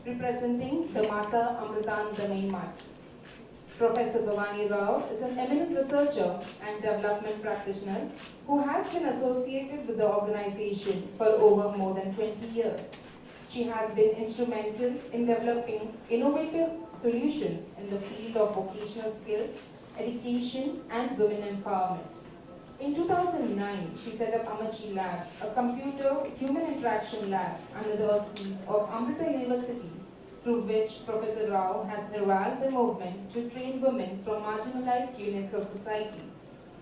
representing the Mata Amritanandamayi Mat. Professor Bhavani Rao is an eminent researcher and development practitioner who has been associated with the organization for over more than 20 years. She has been instrumental in developing innovative solutions in the field of vocational skills, education, and women empowerment. In 2009, she set up Amachi Labs, a computer human interaction lab under the auspices of Amrita University, through which Professor Rao has heralded the movement to train women from marginalized units of society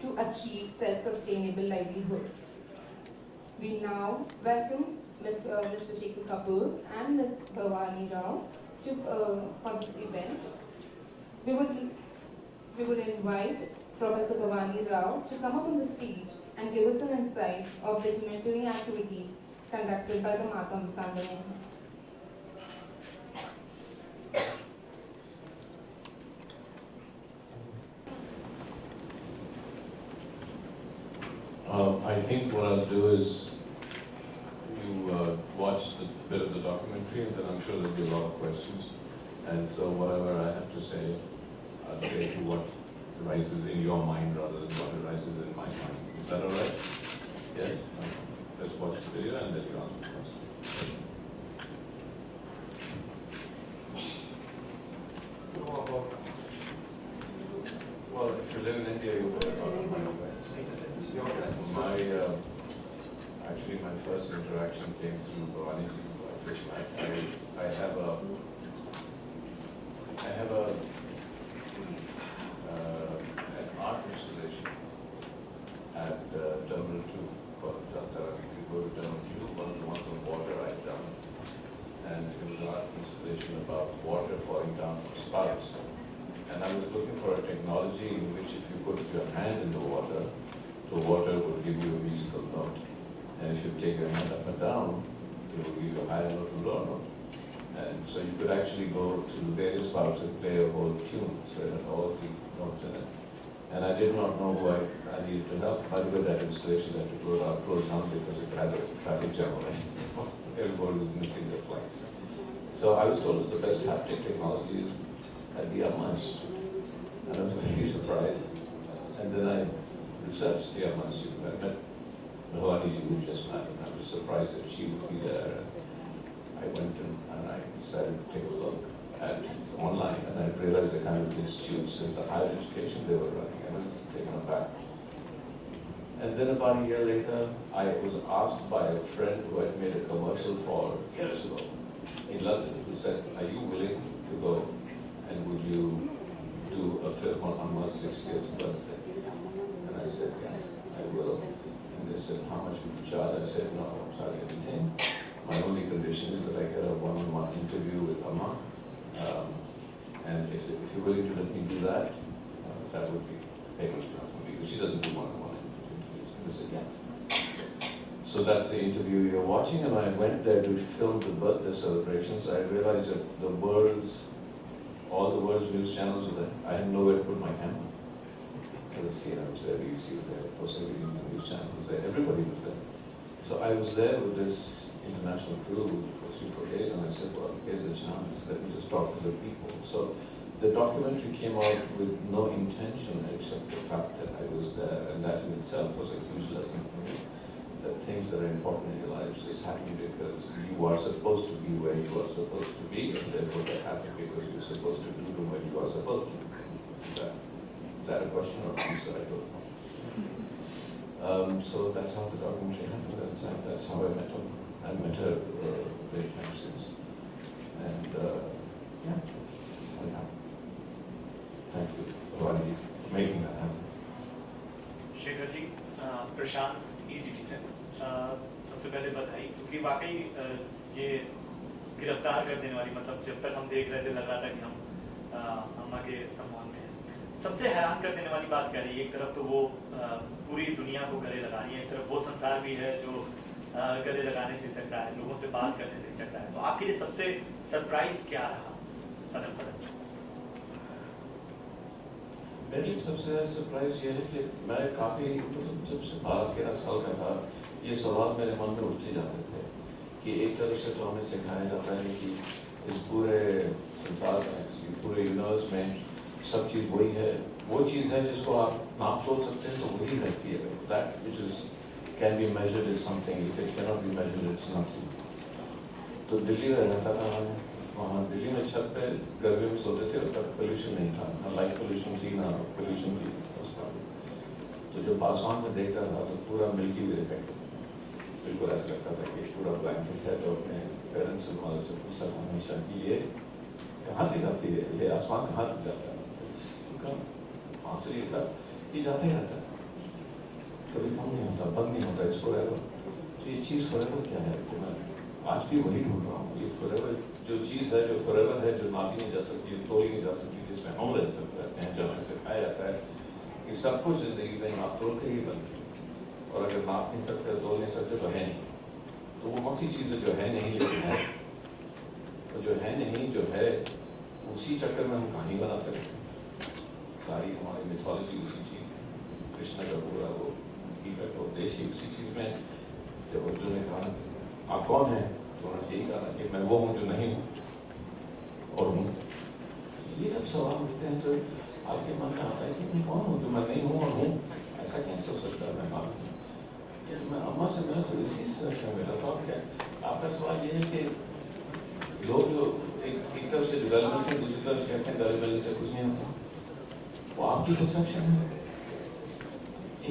to achieve self-sustainable livelihood. We now welcome Mr. Shekhar Kapoor and Ms. Bhavani Rao for this event. We would invite Professor Bhavani Rao to come up on the stage and give us an insight of the humanitarian activities conducted by the Mata Amritanandamayi. I think what I'll do is you watch the bit of the documentary, and then I'm sure there'll be a lot of questions. And so whatever I have to say, I'll say to what arises in your mind rather than what arises in my mind. Is that all right? Yes? Okay. Let's watch the video and then you answer the question. Well, if you live in India, you will talk about my actually my first interaction came through Bhavani ji. I have an art installation at Terminal 2 called Jaltara. If you go to Terminal 2, one of the ones on water I've done, and it was an art installation about water falling down from spouts. And I was looking for a technology in which if you put your hand in the water would give you a musical note. And if you take your hand up and down, it will give you a higher note and lower note. And so you could actually go to various spouts and play a whole tune, so it had all the notes in it. And I did not know who I needed to help. By the way, that installation had to close down because it had a traffic jam on it. So everybody was missing their flights. So I was told that the best haptic technology is at the Ammas. And I was very surprised. And then I researched the Ammas. I met Bhavani ji, who just met, and I was surprised that she would be there. I went and I decided to take a look at online, and I realized the kind of institutes and the higher education they were running. I was taken aback. And then about a year later, I was asked by a friend who had made a commercial for years ago in London, who said, "Are you willing to go and would you do a film on Amma's 60th birthday?" And I said, "Yes, I will." And they said, "How much would you charge?" I said, "No, I won't charge anything. My only condition is that I get a one-on-one interview with Amma. And if you're willing to let me do that, that would be payment enough for me, because she doesn't do one-on-one interviews." And I said, "Yes." So that's the interview you're watching, and I went there to film the birthday celebrations. I realized that all the world's news channels were there. I had nowhere to put my camera. The CNN was there, BBC was there, of course every news channel was there, everybody was there. So I was there with this international crew for 3-4 days, and I said, "Well, here's a chance, let me just talk to the people." So the documentary came out with no intention except the fact that I was there, and that in itself was a huge lesson for me. That things that are important in your lives just happen because you are supposed to be where you are supposed to be, and therefore they happen because you're supposed to do them when you are supposed to do them. Is that a question or an answer? I don't know. So that's how the documentary happened. That's how I met her. I met her many times since. And yeah, that's how it happened. Thank you for making that happen. Shekhar ji, Prashant ETV से सबसे पहले बधाई, क्योंकि वाकई ये गिरफ्तार कर देने वाली, मतलब जब तक हम देख रहे थे लग रहा था कि हम अम्मा के सम्मान में हैं। सबसे हैरान कर देने वाली बात क्या रही? एक तरफ तो वो पूरी दुनिया को गले लगा रही है, एक तरफ वो संसार भी है जो गले लगाने से चल रहा है, लोगों से बात करने से चल रहा है। तो आपके लिए सबसे सरप्राइज क्या रहा कदम कदम? मेरे लिए सबसे ज़्यादा सरप्राइज ये है कि मैं काफ़ी जब से 12-13 साल का था, ये सवाल मेरे मन में उठते जाते थे कि एक तरफ से तो हमें सिखाया जाता है कि इस पूरे उसमें सब चीज़ वही है, वो चीज़ है जिसको आप नाप तोल सकते हैं तो वही रहती है। That which is can be measured is something, if it can not be measured it's nothing. तो दिल्ली में रहता था मैं, वहाँ दिल्ली में छत पे गर्मी में सोते थे, तब पोल्यूशन नहीं था, ना लाइट पोल्यूशन थी ना पोल्यूशन थी। तो जब आसमान में देखता था तो पूरा मिल्की वे इफेक्ट, बिल्कुल ऐसा लगता था कि पूरा ब्लैंकेट है। तो अपने पेरेंट्स और मदर से पूछता था हमेशा कि ये कहाँ से जाती है, ये आसमान कहाँ से जाता है। उनका आंसर ये था कि जाता ही रहता है, कभी कम नहीं होता, बंद नहीं होता, इट्स फॉरएवर। तो ये चीज़ फॉरएवर क्या है, तो मैं आज भी वही ढूंढ रहा हूँ। ये फॉरएवर जो चीज़ है, जो फॉरएवर है, जो नापी नहीं जा सकती, तोड़ी नहीं जा सकती, जिसमें हम रह सकते रहते हैं, जो हमें सिखाया जाता है कि सब कुछ जिंदगी में नाप तोड़ के ही बनती है, और अगर नाप नहीं सकते, तोड़ नहीं सकते तो है नहीं। तो वो कौन सी चीज़ है जो है नहीं लेकिन है, और जो है नहीं जो है उसी चक्कर में हम कहानी बनाते रहते हैं। सारी हमारी मिथोलॉजी उसी चीज़ है, कृष्ण का पूरा वो गीता का उद्देश्य ही उसी चीज़ में। जब अर्जुन ने कहा आप कौन है, तो उन्होंने यही कहा कि मैं वो हूँ जो नहीं हूँ और हूँ। ये जब सवाल उठते हैं तो आपके मन में आता है कि मैं कौन हूँ जो मैं नहीं हूँ और हूँ, ऐसा कैसे हो सकता है। मैं मालूम मैं अम्मा से मिला तो इसी सर्च में मिला। तो आप क्या, आपका सवाल ये है कि लोग जो एक तरफ से डेवलपमेंट है, दूसरी तरफ कहते हैं डेवलपमेंट से कुछ नहीं होता, वो आपकी परसेप्शन है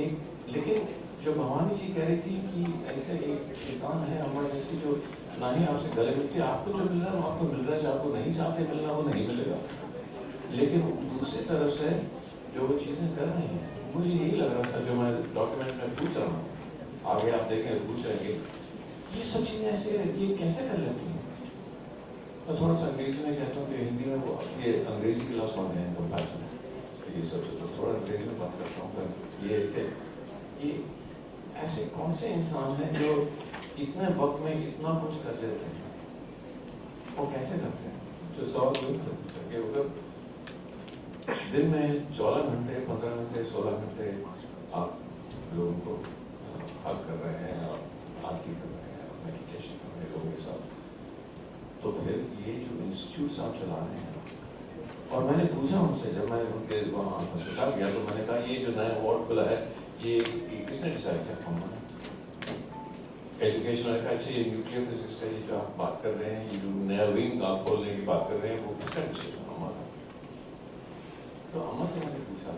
एक। लेकिन जो भवानी जी कह रही थी कि ऐसे एक किसान है अम्मा जैसी जो ना ही आपसे गले मिलती, आपको जो मिल रहा है वो आपको मिल रहा है, जो आपको नहीं चाहते मिलना वो नहीं मिलेगा। लेकिन दूसरी तरफ से जो वो चीज़ें कर रही हैं, मुझे यही लग रहा था जो मैं डॉक्यूमेंट में पूछ रहा हूँ, आगे आप देखें पूछ रहे हैं कि ये सब चीज़ें ऐसे रहती है, कैसे कर लेती हैं। तो थोड़ा सा अंग्रेजी में कहता हूँ कि हिंदी में वो ये अंग्रेजी की लफ्ज़ पढ़ते हैं कंपैशन, ये सब तो थोड़ा अंग्रेजी में बात करता हूँ। पर ये कि ये ऐसे कौन से इंसान हैं जो इतने वक्त में इतना कुछ कर लेते हैं, वो कैसे करते हैं। जो सवाल कि अगर दिन में 14 घंटे 15 घंटे 16 घंटे आप लोगों को हक कर रहे हैं और आरती कर रहे हैं, मेडिटेशन कर रहे हैं लोगों के साथ, तो फिर ये जो इंस्टीट्यूट्स आप चला रहे हैं, और मैंने पूछा उनसे जब मैं उनके वहाँ अस्पताल गया तो मैंने कहा ये जो नया वार्ड खुला है ये किसने डिसाइड किया। हमने एजुकेशन का अच्छा ये न्यूक्लियर फिजिक्स का ये जो आप बात कर रहे हैं, ये जो नया विंग आप खोलने की बात कर रहे हैं, वो किसका डिसीजन हमारा। तो अम्मा से मैंने पूछा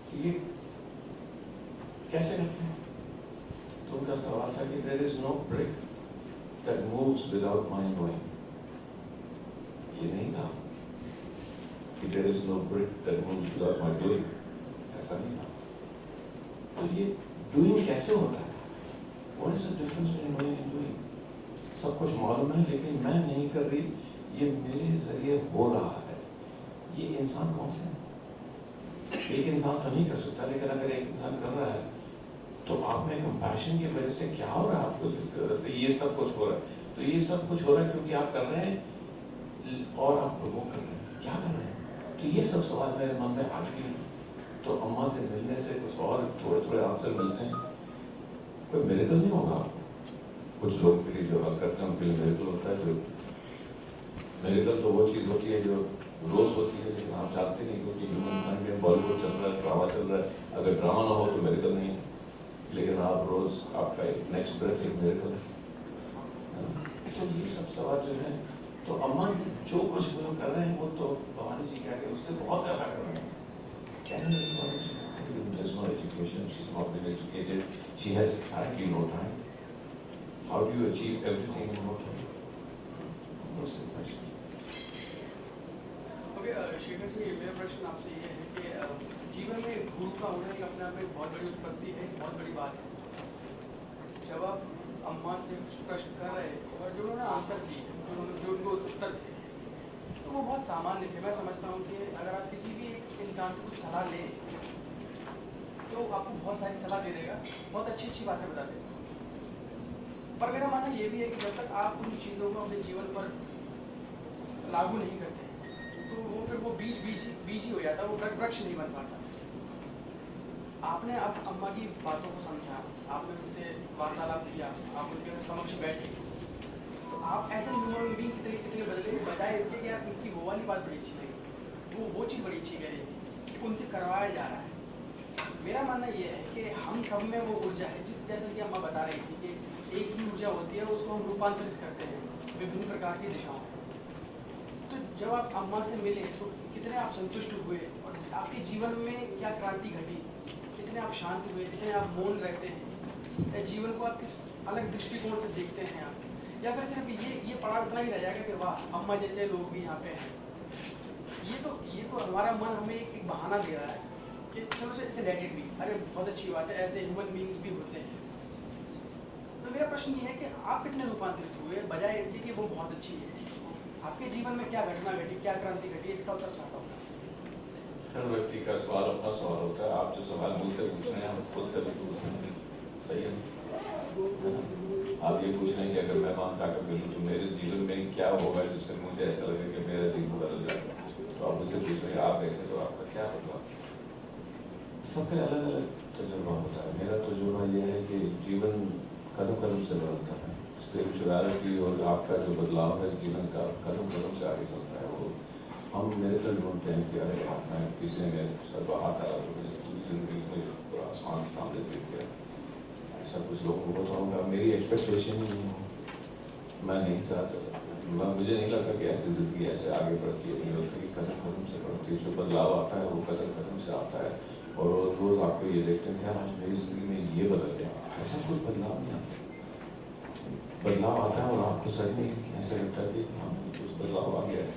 कि ये कैसे करते हैं, तो उनका सवाल था कि there is no brick that moves without my knowing. ये नहीं था कि there is no brick that moves without my doing, ऐसा नहीं था। तो ये डूइंग कैसे होता है, what is the difference between knowing and doing. सब कुछ मालूम है लेकिन मैं नहीं कर रही, ये मेरे जरिए हो रहा है। ये इंसान कौन से है, एक इंसान तो नहीं कर सकता, लेकिन अगर एक इंसान कर रहा है तो आप में कंपैशन की वजह से क्या हो रहा है आपको, जिसकी वजह से ये सब कुछ हो रहा है। तो ये सब कुछ हो रहा है क्योंकि आप कर रहे हैं और आप प्रमोट कर रहे हैं, क्या कर रहे हैं। तो ये सब सवाल मेरे मन में आज भी। तो अम्मा से मिलने से कुछ और थोड़े थोड़े आंसर मिलते हैं। कोई मिरेकल नहीं होगा आपको, कुछ लोगों के लिए जो हल करते हैं उनके लिए मिरेकल होता है। जो मिरेकल तो वो चीज़ होती है जो रोज होती है, लेकिन आप जानते नहीं क्योंकि ह्यूमन माइंड में बॉलीवुड चल रहा है, ड्रामा चल रहा है। अगर ड्रामा ना हो तो मिरेकल नहीं है, लेकिन आप रोज आपका एक नेक्स्ट ब्रेथ एक मिरेकल है। तो ये सब सवाल जो है, तो अम्मा जो कुछ वो कर रहे हैं वो तो भवानी जी क्या उससे बहुत ज़्यादा कर रहे हैं। There's no education, she's not been educated, she has apparently no time. How do you achieve everything in no time? Those are the questions. Okay, Shekhar ji, मेरा प्रश्न आपसे ये है कि जीवन में भूल का होना एक अपने आप में बहुत बड़ी उत्पत्ति है, बहुत बड़ी बात है। जब आप अम्मा से प्रश्न कर रहे और जो उन्होंने आंसर दिए, जो उनको उत्तर थे, तो वो बहुत सामान्य थे। मैं समझता हूँ कि अगर आप किसी भी इंसान से कुछ सलाह लें तो आपको बहुत सारी सलाह दे देगा, बहुत अच्छी अच्छी बातें बता देगा। पर मेरा मानना ये भी है कि जब तक आप उन चीज़ों को अपने जीवन पर लागू नहीं करते तो वो फिर वो बीज ही हो जाता है, वो वृक्ष नहीं बन पाता। आपने अब अम्मा की बातों को समझा, आपने उनसे वार्तालाप किया, आप उनके समक्ष बैठे, तो आप ऐसे ह्यूमन बीइंग कितने बदले, बजाय इसके कि आप उनकी वो वाली बात बड़ी अच्छी लगी वो चीज़ बड़ी अच्छी कह रही थी कि उनसे करवाया जा रहा है। मेरा मानना ये है कि हम सब में वो ऊर्जा है, जैसे कि अम्मा बता रही थी कि एक ही ऊर्जा होती है, उसको हम रूपांतरित करते हैं विभिन्न प्रकार की दिशाओं में। तो जब आप अम्मा से मिले तो कितने आप संतुष्ट हुए और आपके जीवन में क्या क्रांति घटी, कितने आप शांत हुए, कितने आप मौन रहते हैं, या जीवन को आप किस अलग दृष्टिकोण से देखते हैं आप, या फिर सिर्फ ये पड़ाव इतना ही रह जाएगा कि वाह अम्मा जैसे लोग भी यहाँ पे हैं। ये तो हमारा मन हमें एक बहाना दे रहा है कि चलो से लेट इट बी, अरे बहुत अच्छी बात है, ऐसे ह्यूमन बीइंग्स भी होते हैं। तो मेरा प्रश्न ये है कि आप कितने रूपांतरित हुए, बजाय इसके कि वो बहुत अच्छी है। आपके जीवन में क्या घटना घटी, क्या क्रांति घटी, इसका उत्तर चाहता हूँ। हर व्यक्ति का सवाल अपना सवाल होता है। आप जो सवाल मुझसे पूछ रहे हैं हम खुद से भी पूछ रहे हैं, सही है? आप ये पूछ रहे हैं कि अगर मैं वहाँ जाकर मिलूँ तो मेरे जीवन में क्या होगा जिससे मुझे ऐसा लगे कि मेरा जीवन बदल जाएगा। तो आप मुझसे पूछ रहे हैं आप ऐसे तो आपका क्या होगा? सबका अलग अलग तजुर्बा होता है। मेरा तजुर्बा यह है कि जीवन कदम कदम से बदलता है। स्पिरिचुअलिटी और आपका जो बदलाव है जीवन का कदम कदम से आगे चलता है। वो हम मेरे तक ढूंढते हैं कि अरे मैं किसी ने मेरे सर पर हाथ डाला तो मुझे पूरी जिंदगी में पूरा आसमान सामने देख गया। ऐसा कुछ लोगों को तो होगा, मेरी एक्सपेक्टेशन ही नहीं हो। मैं नहीं चाहता, मुझे नहीं लगता कि ऐसी जिंदगी ऐसे आगे बढ़ती है। मुझे लगता है कि कदम कदम से बढ़ती है। जो बदलाव आता है वो कदम कदम से आता है। और रोज आपको ये देखते हैं कि यार आज मेरी जिंदगी में ये बदल गया। ऐसा कोई बदलाव नहीं आता। बदलाव आता है और आपको सच में ऐसा लगता है कि हाँ कुछ बदलाव आ गया है।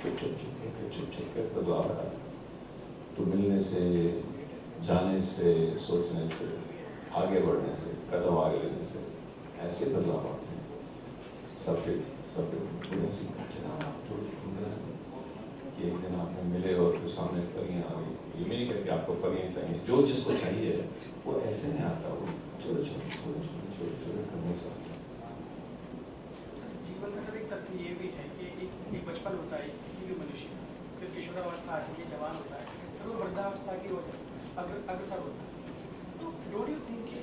चुप कर बदलाव आता है। तो मिलने से, जाने से, सोचने से, आगे बढ़ने से, कदम आगे लेने से ऐसे बदलाव आते हैं। सबके थोड़ी सी कि एक दिन आपने मिले और फिर सामने परियां आ गई। ये नहीं कहते आपको परियां चाहिए, जो जिसको चाहिए वो ऐसे नहीं आता, वो छोटे छोटे करने से आता है। जीवन में सर एक तथ्य ये भी है कि एक बचपन होता है किसी भी मनुष्य का, फिर किशोरावस्था आती है, जवान होता है, फिर वो वृद्धावस्था की ओर अग्रसर होता है। तो डोंट यू थिंक कि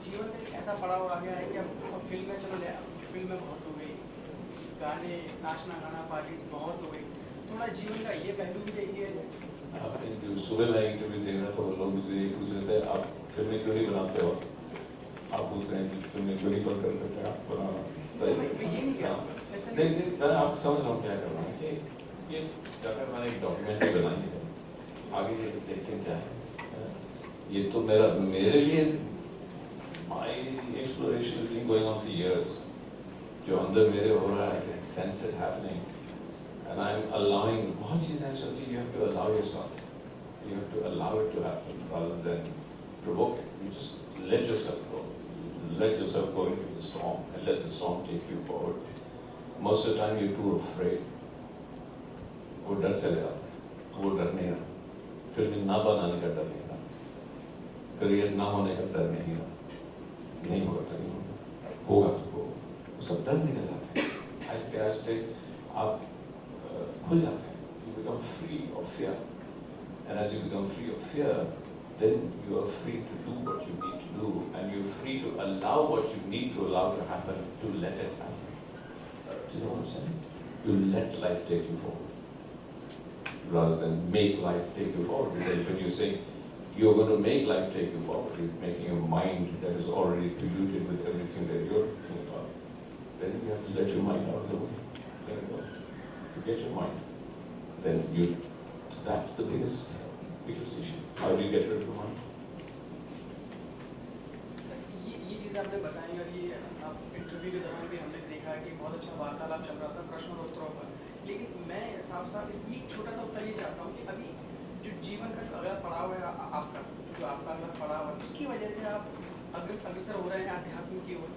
जीवन में एक ऐसा पड़ाव आ गया है कि अब फिल्में फिल्में बहुत हो गई, गाने, नाचना गाना, पार्टीज बहुत हो गई, थोड़ा जीवन का ये पहलू भी देखिए। आपने जो सुबह मैं इंटरव्यू देख रहा था, लोग मुझे ये पूछ रहे थे आप फिल्में क्यों नहीं बनाते हो? आप पूछ रहे हैं कि फिल्में क्यों नहीं बंद कर सकते? आप बनाना सही नहीं, आप समझ लो क्या करना है कि ये जाकर मैंने एक डॉक्यूमेंट्री बनाई है, आगे ये देखते हैं क्या है। ये तो मेरे लिए my exploration is been going on for years. जो अंदर मेरे हो रहा है, sense it happening and I'm allowing, बहुत चीज़ें ऐसी होती है, you have to allow yourself, you have to allow it to happen rather than provoke it. You just let yourself go into the storm and let the storm take you forward. Most of the time you're too afraid. वो डर चले जाता है, वो डर नहीं रहा, film ना बनाने का डर नहीं रहा, करियर ना होने का डर नहीं रहा, नहीं होगा तो नहीं होगा तो होगा, वो सब डर निकल जाते हैं। आहिस्ते आहिस्ते आप खुल जाते हैं, you become free of fear, and as you become free of fear, then you are free to do what you need to do, and you're free to allow what you need to allow to happen, to let it happen. Do you know what I'm saying? You let life take you forward, rather than make life take you forward. Because when you say you're going to make life take you forward, you're making a mind that is already polluted with everything that you're thinking about. Then you have to let your mind out of the way. Let it go. Forget your mind. Then that's the biggest issue. How do you get rid of your mind? ये चीज़ आपने बताई और ये आप interview के दौरान भी हमने देखा कि बहुत अच्छा वार्तालाप चल रहा था प्रश्नों और उत्तरों पर। लेकिन मैं साफ ये छोटा सा उत्तर ये चाहता हूँ कि अभी जो जीवन का जो अगला पड़ाव है आपका, जो आपका अगला पड़ाव है, उसकी वजह से आप अग्रसर हो रहे हैं अध्यात्म की ओर,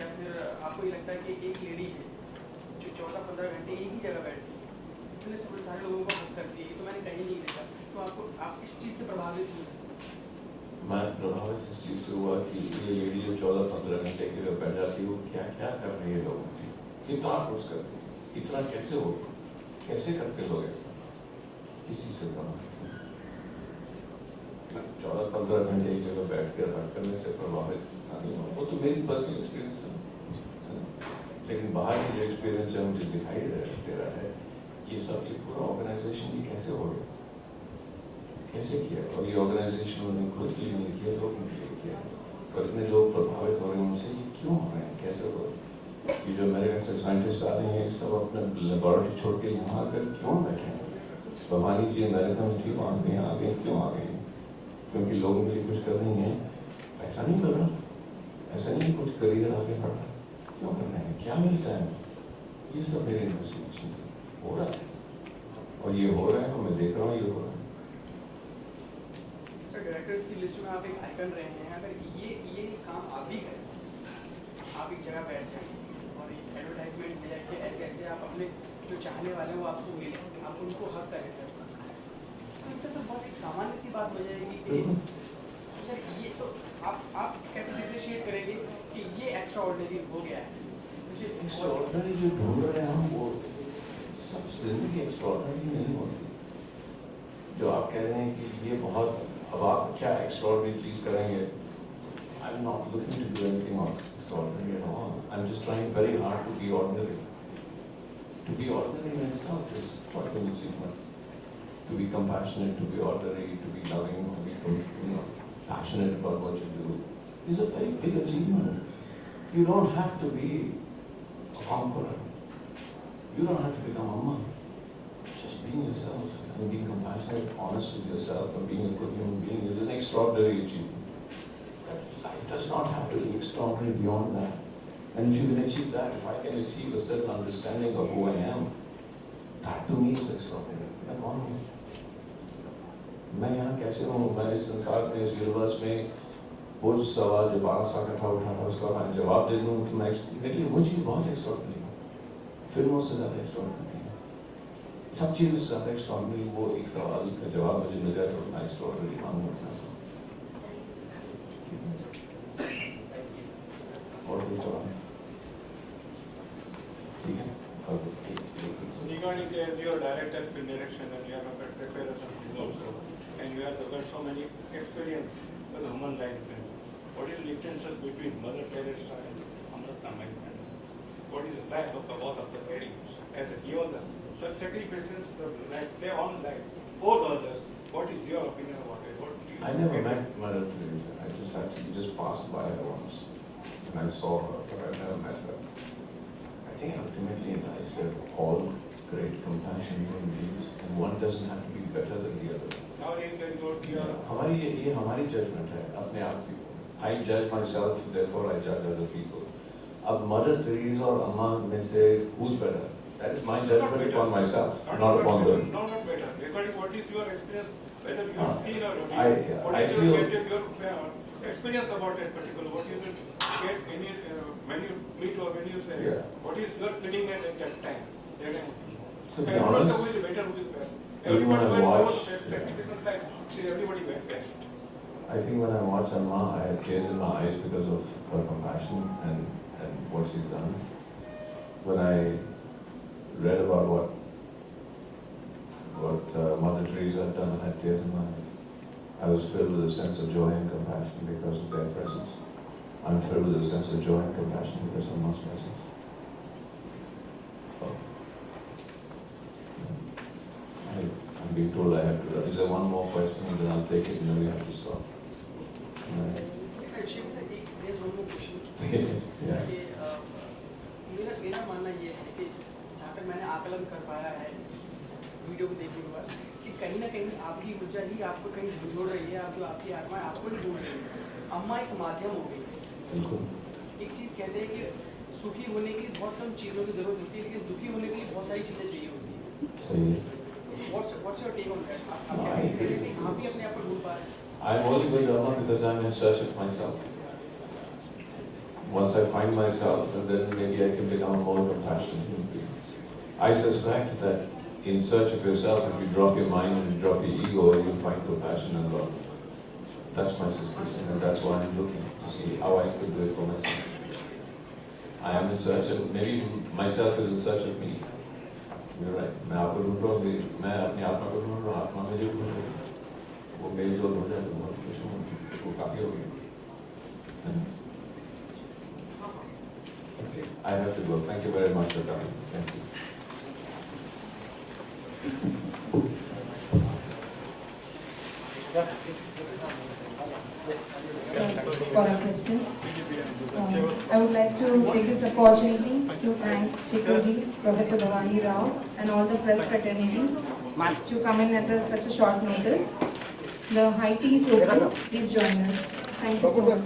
या फिर आपको ये लगता है कि एक लेडी है जो 14-15 घंटे एक ही जगह बैठती है, इतने सारे लोगों को हक करती है, ये तो मैंने कहीं नहीं देखा। तो आप इस चीज़ से प्रभावित हुए? मैं प्रभावित इस चीज़ से हुआ कि ये लेडी जो 14-15 घंटे के लिए बैठ जाती है, वो क्या क्या कर रही है लोगों की, कितना कुछ करती है, इतना कैसे हो, कैसे करते लोग ऐसा, इसी से प्रभावित हुए। 14-15 घंटे एक जगह बैठ कर हट करने से प्रभावित नहीं हो, वो तो मेरी पर्सनल एक्सपीरियंस है। लेकिन बाहर जो एक्सपीरियंस है मुझे दिखाई दे रहा है, ये सब ये पूरा ऑर्गेनाइजेशन ऑर्गेनाइजेशन ये कैसे हो गया, कैसे किया? और ये ऑर्गेनाइजेशन उन्होंने खुद के लिए नहीं किया, लोगों के लिए किया। और इतने लोग प्रभावित हो रहे हैं उनसे, ये क्यों हो रहे हैं, कैसे हो रहे हैं? ये जो अमेरिका से साइंटिस्ट आ रहे हैं, सब अपने लेबोरेटरी छोड़ के यहाँ आकर क्यों बैठे हैं? भवानी जी अमेरिका में थी, वहाँ से यहाँ आ गए, क्यों आ गए? क्योंकि लोगों के लिए कुछ कर रही हैं, पैसा नहीं लग रहा, ऐसा नहीं कुछ करियर आगे बढ़ रहा, क्यों कर रहे हैं, क्या मिलता है? ये सब मेरे इन्वेस्टिगेशन हो रहा है, और ये हो रहा है, और मैं देख रहा हूँ ये हो रहा है। सर, डायरेक्टर्स की लिस्ट में आप एक आइकन रहे हैं, अगर ये काम आप भी करें, आप एक जगह बैठ जाएं और एडवर्टाइजमेंट दे जाए कि ऐसे ऐसे आप अपने जो चाहने वाले हैं वो आपसे मिले, आप उनको हक करें सर, तो इतना सब बहुत एक सामान्य सी बात हो जाएगी कि सर ये तो आप कैसे डिफरेंशिएट करेंगे कि ये एक्स्ट्रा ऑर्डिनरी हो गया है? एक्स्ट्राऑर्डिनरी जो ढूंढ रहे हैं हम, वो सब जिंदगी एक्स्ट्राऑर्डिनरी नहीं होती। जो आप कह रहे हैं कि ये बहुत, अब आप क्या एक्स्ट्राऑर्डिनरी चीज करेंगे? I am not looking to do anything extraordinary at all. I am just trying very hard to be ordinary. To be ordinary in itself is what we achievement. To be compassionate, to be ordinary, to be loving, to be passionate about what you do is a very big achievement. You don't have to be a conqueror. You don't have to become Amma. Just being yourself and being compassionate, honest with yourself, and being a good human being is an extraordinary achievement. That life does not have to be extraordinary beyond that. And if you can achieve that, if I can achieve a certain understanding of who I am, that to me is extraordinary. मैं कौन हूँ? मैं यहाँ कैसे हूँ? मैं इस संसार में, इस यूनिवर्स में वो जो सवाल जो 12 साल का उठा था, उसका मैं जवाब दे दूँ तो मैं, मेरे लिए वो चीज़ बहुत एक्स्ट्राऑर्डिनरी है। फिल्मों से ज़्यादा एक्स्ट्राऑर्डिनरी है। सब चीज़ों से ज़्यादा एक्स्ट्राऑर्डिनरी वो एक सवाल का जवाब मुझे मिल जाए तो मैं एक्स्ट्राऑर्डिनरी मानूंगा। और कोई सवाल? ठीक है। Regarding as your director in direction and you have prepared something also, and you have got so many experience with human life, what is the differences between Mother Teresa and Amrita Mindful? What is the life of the both of the lady as a given the sacrifices, the life, their own life, both others? What is your opinion about it? What do you I never met Mother Teresa. I just actually just passed by her once, and I saw her, but I've never met her. I think ultimately in life we're all great compassionate human beings, and one doesn't have to be better than the other. now you can go to your हमारी ये हमारी judgment है अपने आप की. I judge myself, therefore I judge other people. अब Mother Teresa और अम्मा में से who's better? That is my judgment upon myself, not upon them. No, not better. Regarding what is your experience, whether you have seen or not, what I is feel. your experience about that particular? What you should get any when you meet or when you say, Yeah. what is your feeling at that time? To be And honest, also who is better, who is best? everyone I went watch, over that like, see, everybody went best. I think when I watch Amma, I have tears in my eyes because of her compassion and what she's done. When I read about what Mother Teresa had done, I had tears in my eyes. I was filled with a sense of joy and compassion because of their presence. I'm filled with a sense of joy and compassion because of Amma's presence. So, I'm being told I have to. Is there one more question, and then I'll take it, and then we have to stop. Shiv sir, there's one more question. Yeah. कि मेरा मानना ये है कि जहाँ तक मैंने आकलन कर पाया है इस वीडियो को देखने के बाद कि कहीं ना कहीं आपकी ऊर्जा ही आपको कहीं जोड़ रही है, आप जो आपकी आत्मा है आपको ही ढूंढ रही है। अम्मा एक माध्यम हो गई है। बिल्कुल। एक चीज़ कहते हैं कि सुखी होने के लिए बहुत कम चीज़ों की जरूरत होती है, लेकिन दुखी होने के लिए बहुत सारी चीज़ें चाहिए होती हैं। सही है। What's your take on that? आप क्या कहते हैं कि आप भी अपने आप को ढूंढ पा रहे हैं? I'm only going to Amma because I'm in search of myself. Once I find myself, and then maybe I can become a more compassionate human being. I suspect that in search of yourself, if you drop your mind and you drop your ego, you'll find compassion and love. That's my suspicion, and that's why I'm looking to see how I could do it for myself. I am in search of, maybe myself is in search of me. You're right. मैं आपको ढूंढ रहा हूँ, मैं अपनी आत्मा को ढूंढ रहा हूँ, आत्मा मुझे ढूंढ रही है। वो मेल जोल हो जाए तो बहुत खुश हूँ, वो काफी हो गया। Okay, I have to go. Thank you very much for coming. Thank you. For our questions. I would like to take this opportunity to thank Shekharji, Professor Bhavani Rao, and all the press fraternity to come in at such a short notice. The high tea is open. Please join us. Thank you so much.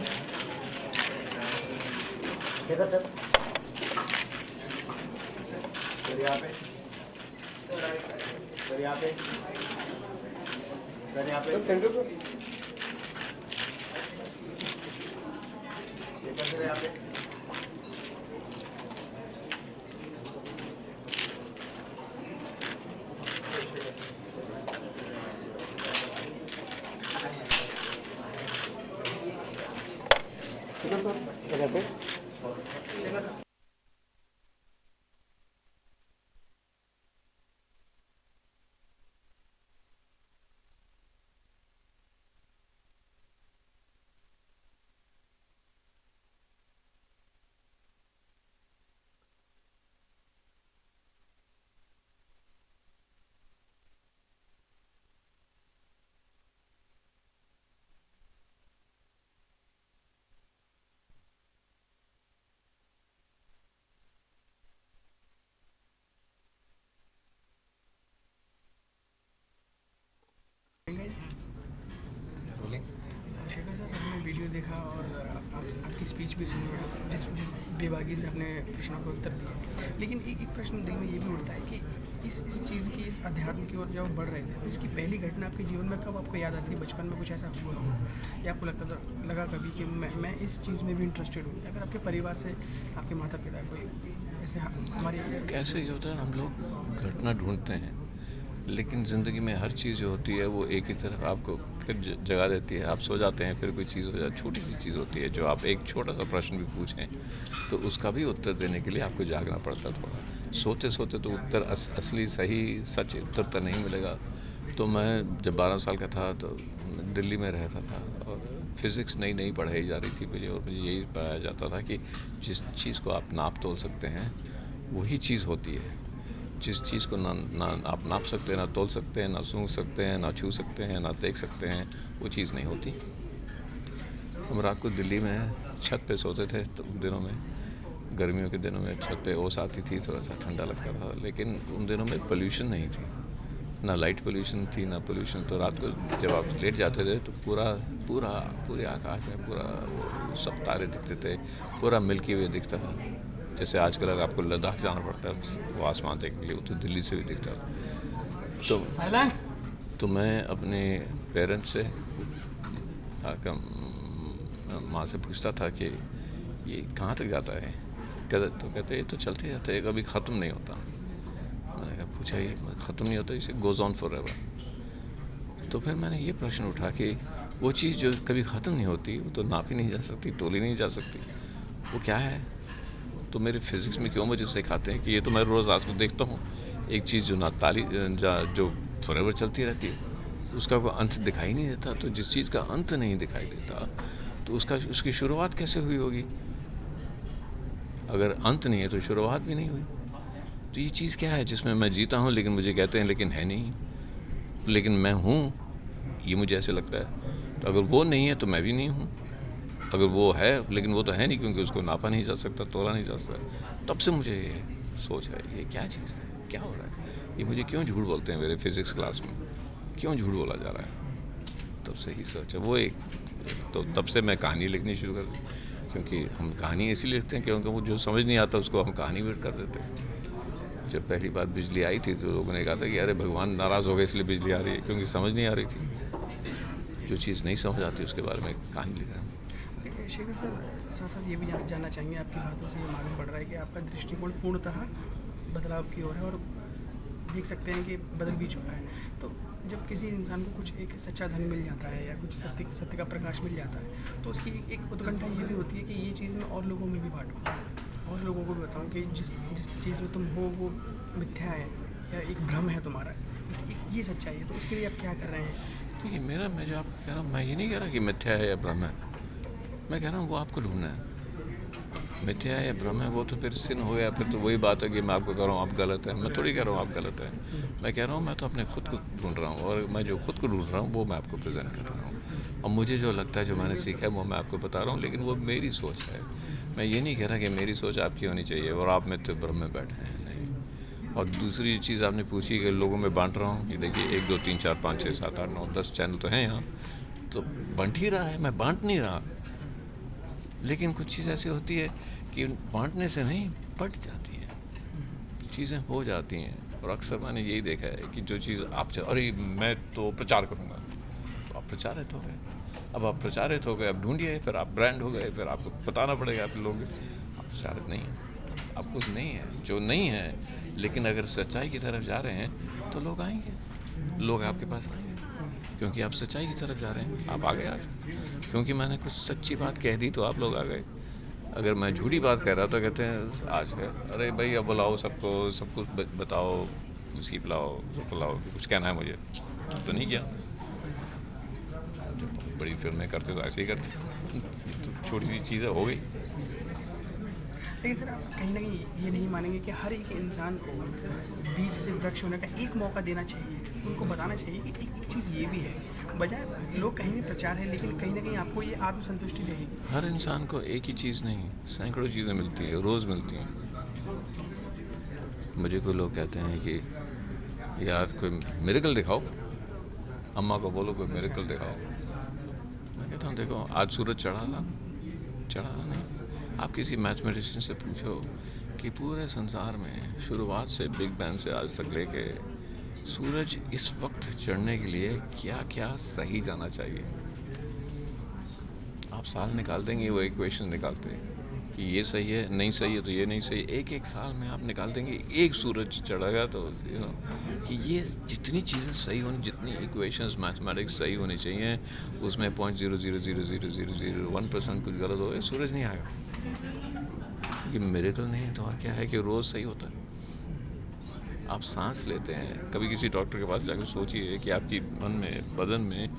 Shekhar sir, हमने video देखा और आपकी speech भी सुनी है, जिस बेबाकी से अपने प्रश्नों को उत्तर दिए, लेकिन एक प्रश्न दिल में ये भी उठता है कि इस चीज़ की, इस अध्यात्म की ओर जब आप बढ़ रहे थे, तो इसकी पहली घटना आपके जीवन में कब आपको याद आती है? बचपन में कुछ ऐसा हुआ हो या आपको लगा कभी कि मैं इस चीज़ में भी इंटरेस्टेड हूँ? अगर आपके परिवार से, आपके माता पिता कोई ऐसे हमारी कैसे ये होता है, हम लोग घटना ढूंढते हैं, लेकिन ज़िंदगी में हर चीज़ जो होती है वो एक ही तरफ आपको फिर जगा देती है। आप सो जाते हैं, फिर कोई चीज़ हो जाती है, छोटी सी चीज़ होती है जो आप एक छोटा सा प्रश्न भी पूछें तो उसका भी उत्तर देने के लिए आपको जागना पड़ता है थोड़ा। सोते सोते तो उत्तर असली सही सच उत्तर तो नहीं मिलेगा। तो मैं जब 12 साल का था तो दिल्ली में रहता था और फिज़िक्स नई नई पढ़ाई जा रही थी मुझे, और मुझे यही पढ़ाया जाता था कि जिस चीज़ को आप नाप तोल सकते हैं वही चीज़ होती है। जिस चीज़ को ना आप नाप सकते हैं, ना तोल सकते हैं, ना सूंघ सकते हैं, ना छू सकते हैं, ना देख सकते हैं, वो चीज़ नहीं होती। हम रात को दिल्ली में छत पे सोते थे तो दिनों में, गर्मियों के दिनों में छत पे ओस आती थी, थोड़ा सा ठंडा लगता था, लेकिन उन दिनों में पोल्यूशन नहीं थी, ना लाइट पोल्यूशन थी ना पोल्यूशन। तो रात को जब आप लेट जाते थे तो पूरे आकाश में पूरा सब तारे दिखते थे, पूरा मिल्की वे दिखता था। जैसे आजकल अगर आपको लद्दाख जाना पड़ता है वो आसमान देखने के लिए, वो तो दिल्ली से भी दिखता था। तो मैं अपने पेरेंट्स से माँ से पूछता था कि ये कहाँ तक जाता है? तो कहते ये तो चलते जाते हैं, कभी ख़त्म नहीं होता। मैंने कहा पूछा ये ख़त्म नहीं होता, इसे गोज़ ऑन फॉर एवर। तो फिर मैंने ये प्रश्न उठा कि वो चीज़ जो कभी ख़त्म नहीं होती, वो तो नापी नहीं जा सकती, तोली नहीं जा सकती, वो क्या है? तो मेरे फिज़िक्स में क्यों मुझे सिखाते हैं कि ये तो मैं रोज़ रात को देखता हूँ, एक चीज़ जो फॉरएवर चलती रहती है उसका कोई अंत दिखाई नहीं देता। तो जिस चीज़ का अंत नहीं दिखाई देता तो उसकी शुरुआत कैसे हुई होगी? अगर अंत नहीं है तो शुरुआत भी नहीं हुई। तो ये चीज़ क्या है जिसमें मैं जीता हूँ लेकिन मुझे कहते हैं लेकिन है नहीं, लेकिन मैं हूँ, ये मुझे ऐसे लगता है। तो अगर वो नहीं है तो मैं भी नहीं हूँ, अगर वो है लेकिन वो तो है नहीं क्योंकि उसको नापा नहीं जा सकता, तोला नहीं जा सकता। तब से मुझे ये सोच है ये क्या चीज़ है, क्या हो रहा है, ये मुझे क्यों झूठ बोलते हैं मेरे फिज़िक्स क्लास में, क्यों झूठ बोला जा रहा है? तब से ही सर्च है वो एक। तो तब से मैं कहानी लिखनी शुरू कर दी, क्योंकि हम कहानी इसीलिए लिखते हैं क्योंकि वो जो समझ नहीं आता उसको हम कहानी में कर देते हैं। जब पहली बार बिजली आई थी तो लोगों ने कहा था कि अरे भगवान नाराज़ हो गए इसलिए बिजली आ रही है, क्योंकि समझ नहीं आ रही थी। जो चीज़ नहीं समझ आती उसके बारे में कहानी लिख रहा हूँ। शेखर सर, साथ साथ ये भी जानना चाहेंगे, आपकी बातों से ये मालूम पड़ रहा है कि आपका दृष्टिकोण पूर्णतः बदलाव की ओर है और देख सकते हैं कि बदल भी चुका है। तो जब किसी इंसान को कुछ एक सच्चा धन मिल जाता है या कुछ सत्य का प्रकाश मिल जाता है तो उसकी एक उत्कंठा ये भी होती है कि ये चीज़ मैं और लोगों में भी बांटूँ, और लोगों को भी बताऊँ कि जिस चीज़ में तुम हो वो मिथ्या है या एक भ्रम है तुम्हारा, ये सच्चाई है। तो उसके लिए आप क्या कर रहे हैं? ये मैं जो आपको कह रहा हूँ, मैं ये नहीं कह रहा कि मिथ्या है या भ्रम है, मैं कह रहा हूँ वो आपको ढूंढना है। मिथ्या है या भ्रम है वो तो फिर सिन हो गया। फिर तो वही बात है कि मैं आपको कह रहा हूँ आप गलत है। मैं थोड़ी कह रहा हूँ आप गलत है। मैं कह रहा हूँ मैं तो अपने खुद को ढूंढ रहा हूँ, और मैं जो खुद को ढूंढ रहा हूँ वो मैं आपको प्रेजेंट कर रहा हूँ। और मुझे जो लगता है, जो मैंने सीखा है वो मैं आपको बता रहा हूँ, लेकिन वो मेरी सोच है। मैं ये नहीं कह रहा कि मेरी सोच आपकी होनी चाहिए और आप मिथ्या भ्रम में बैठे हैं, नहीं। और दूसरी चीज़ आपने पूछी कि लोगों में बांट रहा हूँ, कि देखिए 1 2 3 4 5 6 7 8 9 10 चैनल तो हैं यहाँ, तो बंट ही रहा है, मैं बांट नहीं रहा। लेकिन कुछ चीज़ ऐसी होती है कि बांटने से नहीं बट जाती है, चीज़ें हो जाती हैं। और अक्सर मैंने यही देखा है कि जो चीज़ आप अरे मैं तो प्रचार करूँगा, तो आप प्रचारित हो गए। अब आप प्रचारित हो गए, अब ढूंढिए, फिर आप ब्रांड हो गए, फिर आपको बताना पड़ेगा आप लोग आप प्रचारित नहीं हैं, आप कुछ नहीं है जो नहीं है। लेकिन अगर सच्चाई की तरफ जा रहे हैं तो लोग आएंगे, लोग आपके पास आएंगे, क्योंकि आप सच्चाई की तरफ जा रहे हैं। आप आ गए आज, क्योंकि मैंने कुछ सच्ची बात कह दी तो आप लोग आ गए। अगर मैं झूठी बात कह रहा तो कहते हैं आज है, अरे भाई अब बुलाओ सबको, सब कुछ बताओ, उसी पिलाओ, पिलाओ, कुछ कहना है मुझे, तो नहीं किया। बड़ी फिल्में करते तो ऐसे ही करते, तो छोटी सी चीज़ें हो गई। लेकिन सर आप कहीं ना कहीं ये नहीं मानेंगे कि हर एक इंसान को बीज से वृक्ष होने का एक मौका देना चाहिए, उनको बताना चाहिए कि एक चीज़ ये भी है, बजाय लोग कहेंगे प्रचार है, लेकिन कहीं ना कहीं आपको ये आत्मसंतुष्टि रहेगी। हर इंसान को एक ही चीज़ नहीं, सैकड़ों चीज़ें मिलती है, रोज़ मिलती हैं। मुझे कोई लोग कहते हैं कि यार कोई मिरेकल दिखाओ, अम्मा को बोलो कोई मिरेकल दिखाओ। मैं कहता हूँ देखो आज सूरज चढ़ा नहीं। आप किसी मैथमेटिशियन से पूछो कि पूरे संसार में शुरुआत से बिग बैंग से आज तक लेके सूरज इस वक्त चढ़ने के लिए क्या क्या सही जाना चाहिए, आप साल निकाल देंगे, वो इक्वेशन निकालते हैं कि ये सही है, नहीं सही है तो ये नहीं सही। एक साल में आप निकाल देंगे एक सूरज चढ़ेगा, तो कि ये जितनी चीज़ें सही होनी, जितनी इक्वेशंस मैथमेटिक्स सही होनी चाहिए, उसमें 0.0000001% कुछ गलत हो गया, सूरज नहीं आएगा। ये मिरेकल नहीं है तो और क्या है कि रोज़ सही होता है। आप सांस लेते हैं, कभी किसी डॉक्टर के पास जाकर सोचिए कि आपकी मन में, बदन में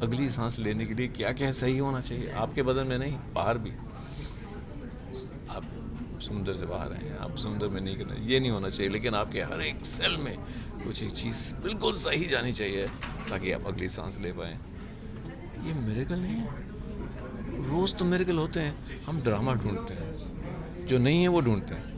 अगली सांस लेने के लिए क्या क्या सही होना चाहिए, आपके बदन में नहीं, बाहर भी। आप समुद्र से बाहर हैं, आप समुद्र में नहीं करना, ये नहीं होना चाहिए, लेकिन आपके हर एक सेल में कुछ एक चीज़ बिल्कुल सही जानी चाहिए ताकि आप अगली सांस ले पाएँ। ये मिरेकल नहीं है। रोज़ तो मिरेकल होते हैं, हम ड्रामा ढूंढते हैं, जो नहीं है वो ढूंढते हैं।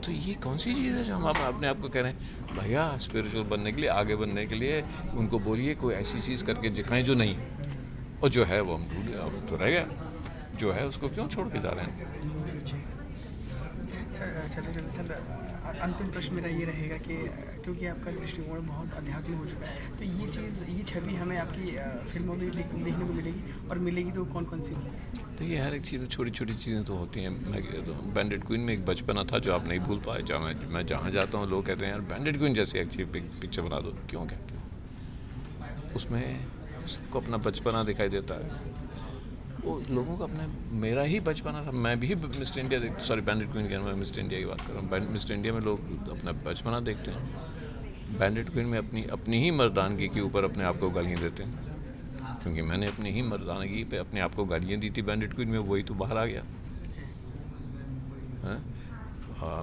तो ये कौन सी चीज़ है जो हम अपने आप को कह रहे हैं भैया स्पिरिचुअल बनने के लिए, आगे बनने के लिए उनको बोलिए कोई ऐसी चीज़ करके दिखाएं जो नहीं है, और जो है वो हम ढूंढ लिया, अब तो रह गया, जो है उसको क्यों छोड़ के जा रहे हैं। सर चलते सर अंतिम प्रश्न मेरा ये रहेगा कि क्योंकि आपका दृष्टिकोण बहुत अध्यात्म हो चुका है, तो ये चीज़, ये छवि हमें आपकी फिल्मों में देखने को मिलेगी, और मिलेगी तो कौन कौन सी होगी? तो ये हर एक चीज़ में छोटी छोटी चीज़ें तो होती हैं। मैं कहता हूँ बैंडेड क्वीन में एक बचपना था जो आप नहीं भूल पाए। जहाँ मैं जहाँ जाता हूँ लोग कहते हैं यार बैंडेड क्वीन जैसी अच्छी पिक्चर बना दो, क्यों कहते हैं? उसमें उसको अपना बचपना दिखाई देता है, वो लोगों का अपना, मेरा ही बचपना था, मैं भी मिस्टर इंडिया, सॉरी बैंडेड क्वीन कहना, मैं मिस्टर इंडिया की बात कर रहा हूँ। मिस्टर इंडिया में लोग अपना बचपना देखते हैं, बैंडेड क्वीन में अपनी ही मर्दानगी के ऊपर अपने आप को गालियाँ देते हैं, क्योंकि मैंने अपनी ही मर्दानगी पे अपने आप को गालियाँ दी थी बैंडेड क्वीन में, वही तो बाहर आ गया।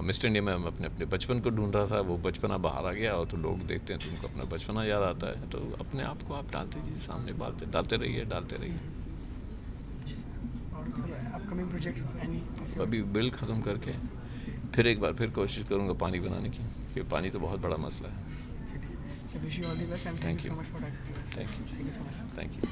मिस्टर इंडिया में मैं अपने बचपन को ढूंढ रहा था, वो बचपना बाहर आ गया, और तो लोग देखते हैं तो उनको अपना बचपना याद आता है। तो अपने आप को आप डालते जी सामने डालते रहिए। और सर अपकमिंग प्रोजेक्ट्स अभी बिल ख़त्म करके फिर एक बार फिर कोशिश करूँगा पानी बनाने की, क्योंकि पानी तो बहुत बड़ा मसला है। Wish you all the best and thank you so much for thank you. So much. Thank you.